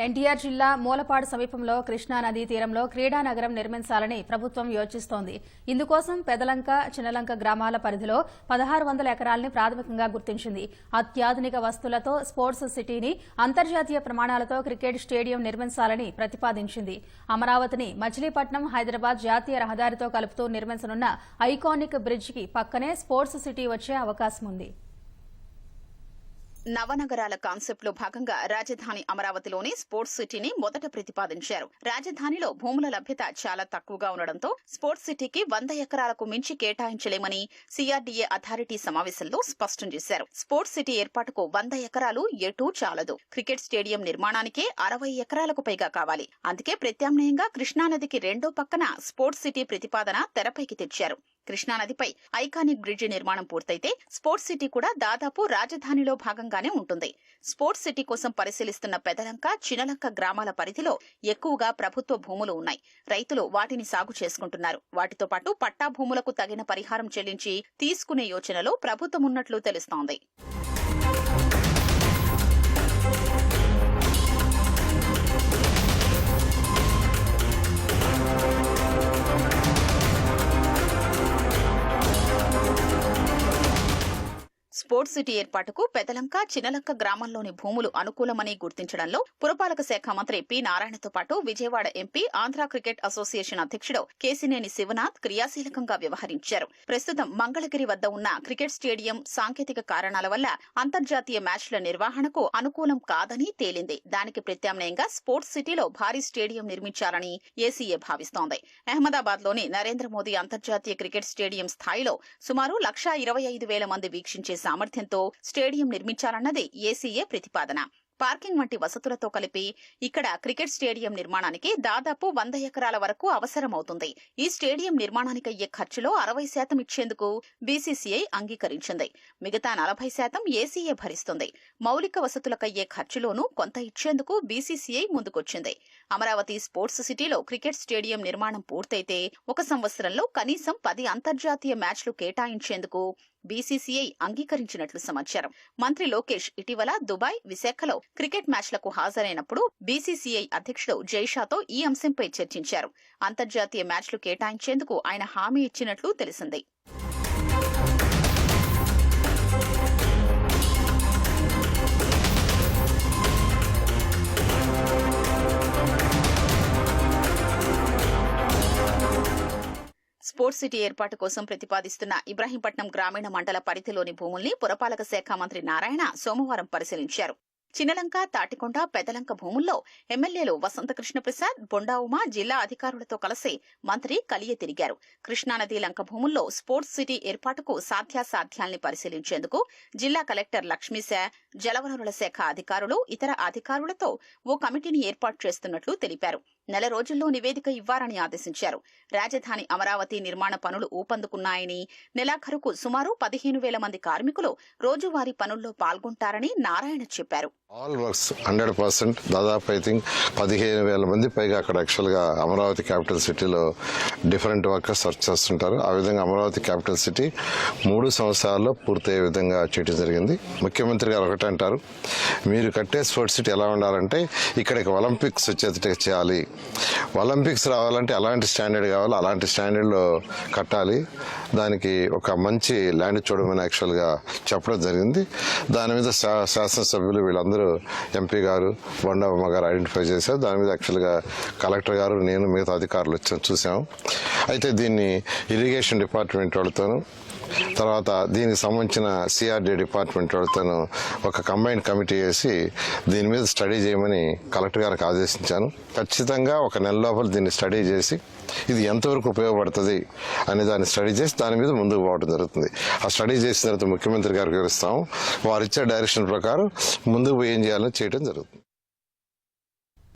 ఎన్టీఆర్ జిల్లా మూలపాడు సమీపంలో కృష్ణా నదీ తీరంలో క్రీడా నగరం నిర్మించాలని ప్రభుత్వం యోచిస్తోంది. ఇందుకోసం పెదలంక, చిన్నలంక గ్రామాల పరిధిలో 1600 ఎకరాల్ని ప్రాథమికంగా గుర్తించింది. అత్యాధునిక వస్తువులతో స్పోర్ట్స్ సిటీని, అంతర్జాతీయ ప్రమాణాలతో క్రికెట్ స్టేడియం నిర్మించాలని ప్రతిపాదించింది. అమరావతిని మచిలీపట్నం, హైదరాబాద్ జాతీయ రహదారితో కలుపుతూ నిర్మించనున్న ఐకానిక్ బ్రిడ్జికి పక్కనే స్పోర్ట్స్ సిటీ వచ్చే అవకాశం ఉంది. నవనగరాల కాన్సెప్ట్ లో భాగంగా రాజధాని అమరావతిలోని స్పోర్ట్స్ సిటీని మొదట ప్రతిపాదించారు. రాజధానిలో భూముల లభ్యత చాలా తక్కువగా ఉండడంతో స్పోర్ట్స్ సిటీకి 100 ఎకరాలకు మించి కేటాయించలేమని సిఆర్డీఏ అథారిటీ సమావేశంలో స్పష్టం చేశారు. స్పోర్ట్స్ సిటీ ఏర్పాటుకు 100 ఎకరాలు ఎటూ చాలదు. క్రికెట్ స్టేడియం నిర్మాణానికే 60 ఎకరాలకు పైగా కావాలి. అందుకే ప్రత్యామ్నాయంగా కృష్ణానదికి రెండో పక్కన స్పోర్ట్స్ సిటీ ప్రతిపాదన తెరపైకి తెచ్చారు. కృష్ణానదిపై ఐకానిక్ బ్రిడ్జి నిర్మాణం పూర్తయితే స్పోర్ట్స్ సిటీ కూడా దాదాపు రాజధానిలో భాగంగానే ఉంటుంది. స్పోర్ట్స్ సిటీ కోసం పరిశీలిస్తున్న పెదలంక, చిన్నలంక గ్రామాల పరిధిలో ఎక్కువగా ప్రభుత్వ భూములు ఉన్నాయి. రైతులు వాటిని సాగు చేసుకుంటున్నారు. వాటితో పాటు పట్టా భూములకు తగిన పరిహారం చెల్లించి తీసుకునే యోచనలో ప్రభుత్వం ఉన్నట్లు తెలుస్తోంది. స్పోర్ట్స్ సిటీ ఏర్పాటుకు పెదలంక, చిన్నలంక గ్రామంలోని భూములు అనుకూలమని గుర్తించడంలో పురపాలక శాఖ మంత్రి పి నారాయణతో పాటు Vijayawada MP, Andhra cricket association అధ్యక్షుడు కేశినేని శివనాథ్ క్రియాశీలకంగా వ్యవహరించారు. ప్రస్తుతం మంగళగిరి వద్ద ఉన్న క్రికెట్ స్టేడియం సాంకేతిక కారణాల వల్ల అంతర్జాతీయ మ్యాచ్ల నిర్వహణకు అనుకూలం కాదని తేలింది. దానికి ప్రత్యామ్నాయంగా స్పోర్ట్స్ సిటీలో భారీ స్టేడియం నిర్మించాలని ఏసీఏ భావిస్తోంది. అహ్మదాబాద్ లోని నరేంద్ర మోదీ అంతర్జాతీయ క్రికెట్ స్టేడియం స్థాయిలో సుమారు 1,25,000 మంది వీక్షించే సామర్థ్యంతో స్టేడియం నిర్మించాలన్నది ఏసీఏ ప్రతిపాదన. పార్కింగ్ వంటి వసతులతో కలిపి ఇక్కడ క్రికెట్ స్టేడియం నిర్మాణానికి దాదాపు 100 ఎకరాల వరకు అవసరమవుతుంది. ఈ స్టేడియం నిర్మాణానికి అయ్యే ఖర్చులో 60% ఇచ్చేందుకు బీసీసీఐ అంగీకరించింది. మిగతా 40% ఏసీఏ భరిస్తుంది. మౌలిక వసతులకయ్యే ఖర్చులోనూ కొంత ఇచ్చేందుకు బీసీసీఐ ముందుకొచ్చింది. అమరావతి స్పోర్ట్స్ సిటీలో క్రికెట్ స్టేడియం నిర్మాణం పూర్తయితే 1 సంవత్సరంలో కనీసం 10 అంతర్జాతీయ మ్యాచ్లు కేటాయించేందుకు బీసీసీఐ అంగీకరించినట్లు సమాచారం. మంత్రి లోకేష్ ఇటీవల దుబాయ్, విశాఖలో క్రికెట్ మ్యాచ్లకు హాజరైనప్పుడు బీసీసీఐ అధ్యక్షుడు జైషాతో ఈ అంశంపై చర్చించారు. అంతర్జాతీయ మ్యాచ్లు కేటాయించేందుకు ఆయన హామీ ఇచ్చినట్లు తెలిసింది. స్పోర్ట్స్ సిటీ ఏర్పాటు కోసం ప్రతిపాదిస్తున్న ఇబ్రాహీంపట్నం గ్రామీణ మండల పరిధిలోని భూముల్ని పురపాలక శాఖ మంత్రి నారాయణ సోమవారం పరిశీలించారు. చిన్నలంక, తాటికొండ, పెదలంక భూముల్లో ఎమ్మెల్యేలు వసంతకృష్ణ ప్రసాద్, బొండా ఉమా జిల్లా అధికారులతో కలిసి మంత్రి కలియ తిరిగారు. కృష్ణానది లంక భూముల్లో స్పోర్ట్స్ సిటీ ఏర్పాటుకు సాధ్యాసాధ్యాల్ని పరిశీలించేందుకు జిల్లా కలెక్టర్ లక్ష్మీశా, జలవనరుల శాఖ అధికారులు, ఇతర అధికారులతో ఓ కమిటీని ఏర్పాటు చేస్తున్నట్లు తెలిపారు. నెల రోజుల్లో నివేదిక ఇవ్వాలని ఆదేశించారు. రాజధాని అమరావతి నిర్మాణ పనులు ఊపందుకున్నాయని, నెలాఖరుకు సుమారు 15,000 మంది కార్మికులు రోజువారీ పనుల్లో పాల్గొంటారని నారాయణ చెప్పారు. ఆల్ వర్క్స్ 100%, దాదాపు ఐ థింక్ 15,000 మంది పైగా అక్కడ యాక్చువల్గా అమరావతి క్యాపిటల్ సిటీలో డిఫరెంట్ వర్కర్స్ వర్క్ చేస్తుంటారు. ఆ విధంగా అమరావతి క్యాపిటల్ సిటీ 3 సంవత్సరాల్లో పూర్తయ్యే విధంగా చేయడం జరిగింది. ముఖ్యమంత్రి గారు ఒకటే అంటారు, మీరు కట్టే స్పోర్ట్స్ సిటీ ఎలా ఉండాలంటే ఇక్కడికి ఒలింపిక్స్ వచ్చేటట్టుగా చేయాలి. ఒలింపిక్స్ రావాలంటే అలాంటి స్టాండర్డ్ కావాలి, అలాంటి స్టాండర్డ్లో కట్టాలి. దానికి ఒక మంచి ల్యాండ్ చూడమని యాక్చువల్గా చెప్పడం జరిగింది. దాని మీద శాసనసభ్యులు వీళ్ళందరూ ఎంపీ గారు, బొండమ్మ గారు ఐడెంటిఫై చేశారు. దాని మీద యాక్చువల్గా కలెక్టర్ గారు, నేను, మిగతా అధికారులు వచ్చి చూసాము. అయితే దీన్ని ఇరిగేషన్ డిపార్ట్మెంట్ వాళ్ళతోనూ, తర్వాత దీనికి సంబంధించిన సిఆర్డీ డిపార్ట్మెంట్ వాళ్ళతోనూ ఒక కంబైన్డ్ కమిటీ వేసి దీని మీద స్టడీ చేయమని కలెక్టర్ గారికి ఆదేశించాను. ఖచ్చితంగా 1 నెల లోపల దీన్ని స్టడీ చేసి ఇది ఎంతవరకు ఉపయోగపడుతుంది అనే దాన్ని స్టడీ చేసి దాని మీద ముందుకు పోవడం జరుగుతుంది. ఆ స్టడీ చేసిన తర్వాత ముఖ్యమంత్రి గారికి వివరిస్తాము. వారు ఇచ్చే డైరెక్షన్ ప్రకారం ముందుకు పోయి ఏం చేయాలో చేయడం జరుగుతుంది.